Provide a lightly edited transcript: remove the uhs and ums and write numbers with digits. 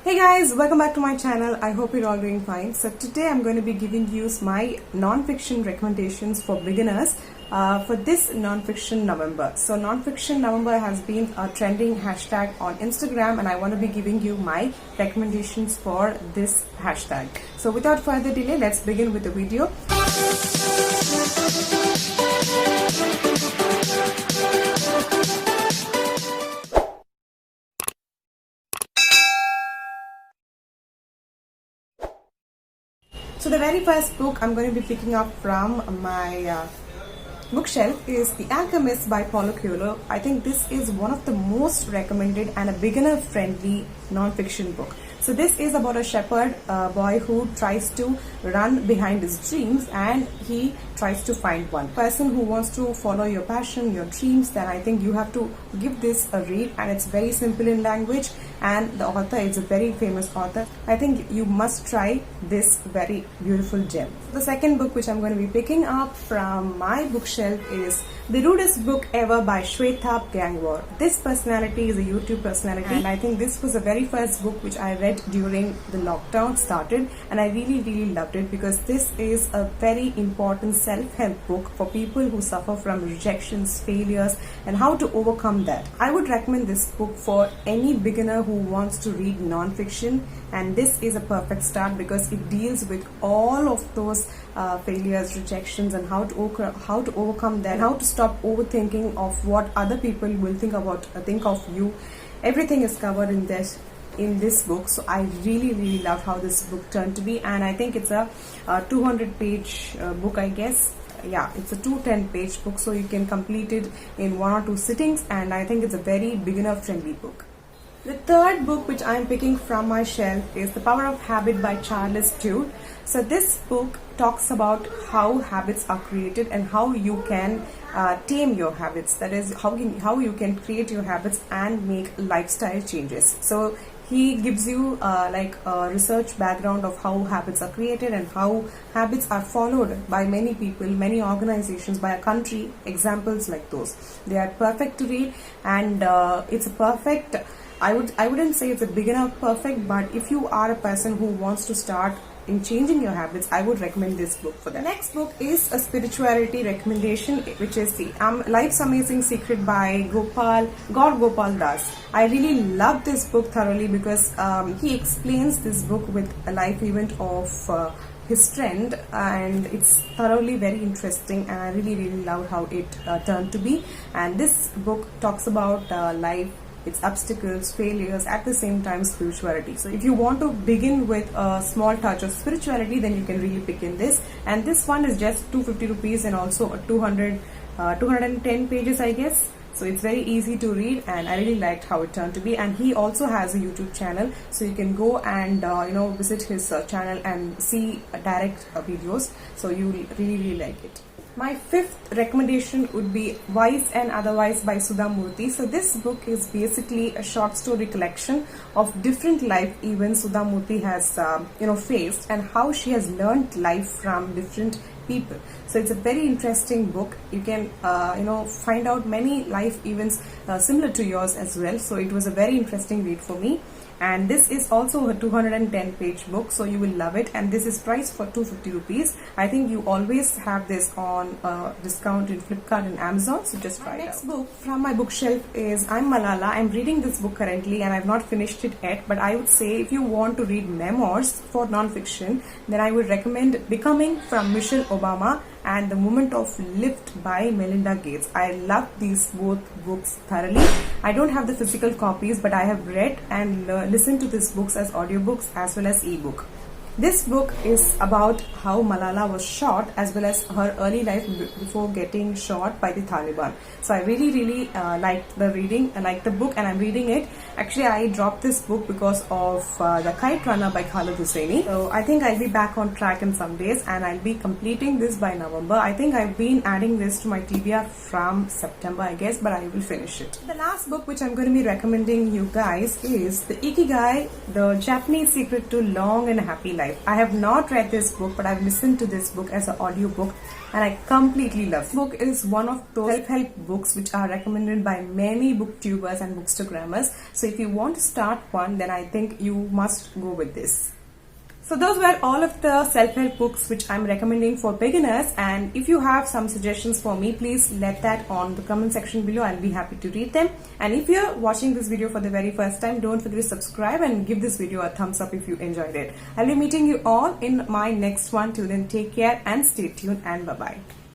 Hey guys, welcome back to my channel. I hope you're all doing fine. So today I'm going to be giving you my non-fiction recommendations for beginners for this non-fiction November. So non-fiction November has been a trending hashtag on Instagram, and I want to be giving you my recommendations for this hashtag. So without further delay, let's begin with the video. So the very first book I'm going to be picking up from my bookshelf is The Alchemist by Paulo Coelho. I think this is one of the most recommended and a beginner-friendly non-fiction book. So this is about a shepherd boy who tries to run behind his dreams, and he tries to find one person who wants to follow your passion, your dreams. Then I think you have to give this a read, and it's very simple in language, and the author is a very famous author. I think you must try this very beautiful gem. The second book which I'm going to be picking up from my bookshelf is The Rudest Book Ever by Shweta Gangwar. This personality is a YouTube personality, and I think this was the very first book which I read during the lockdown started, and I really loved it because this is a very important self-help book for people who suffer from rejections, failures, and how to overcome that. I would recommend this book for any beginner who wants to read non-fiction, and this is a perfect start because it deals with all of those failures, rejections, and how to overcome that, how to stop overthinking of what other people will think of you. Everything is covered in this book. So I really loved how this book turned to be, and I think it's a 200-page book, I guess. Yeah, it's a 210-page book, so you can complete it in 1 or 2 sittings, and I think it's a very beginner-friendly book. The third book which I am picking from my shelf is The Power of Habit by Charles Duhigg. So this book talks about how habits are created and how you can tame your habits. That is, how you can create your habits and make lifestyle changes. So he gives you like a research background of how habits are created and how habits are followed by many people, many organizations, by a country. Examples like those. They are perfect to read, and it's a perfect. I wouldn't say it's a beginner perfect, but if you are a person who wants to start in changing your habits, I would recommend this book for that. The next book is a spirituality recommendation, which is the Life's Amazing Secret by Gopal Das. I really love this book thoroughly because he explains this book with a life event of his friend, and it's thoroughly very interesting, and I really love how it turned to be. And this book talks about life, its obstacles, failures, at the same time spirituality. So if you want to begin with a small touch of spirituality, then you can really pick in this. And this one is just 250 rupees and also a 210 pages, I guess. So it's very easy to read, and I really liked how it turned to be. And he also has a YouTube channel, so you can go and visit his channel and see direct videos. So you will really like it. My fifth recommendation would be Wise and Otherwise by Sudha Murthy. So this book is basically a short story collection of different life events Sudha Murthy has faced, and how she has learned life from different people. So it's a very interesting book. You can find out many life events similar to yours as well. So it was a very interesting read for me. And this is also a 210-page book, so you will love it. And this is priced for 250 rupees. I think you always have this on discount in Flipkart and Amazon, so just try it out. Next book from my bookshelf is I'm Malala. I'm reading this book currently, and I've not finished it yet. But I would say if you want to read memoirs for non-fiction, then I would recommend Becoming from Michelle Obama and The Moment of Lift by Melinda Gates. I love these both books thoroughly. I don't have the physical copies, but I have read and listened to these books as audiobooks as well as ebook. This book is about how Malala was shot, as well as her early life before getting shot by the Taliban. So I really liked the reading. I liked the book, and I'm reading it. Actually, I dropped this book because of The Kite Runner by Khaled Hosseini. So I think I'll be back on track in some days, and I'll be completing this by November. I think I've been adding this to my TBR from September, I guess, but I will finish it. The last book which I'm going to be recommending you guys is the Ikigai, the Japanese Secret to Long and Happy Life. I have not read this book, but I've listened to this book as an audiobook, and I completely love it. This book is one of those self-help books which are recommended by many booktubers and bookstagrammers. So So if you want to start one, then I think you must go with this. So those were all of the self-help books which I'm recommending for beginners, and if you have some suggestions for me, please let that on the comment section below. I'll be happy to read them. And if you're watching this video for the very first time, don't forget to subscribe and give this video a thumbs up if you enjoyed it. I'll be meeting you all in my next one. Till then, take care and stay tuned, and bye-bye.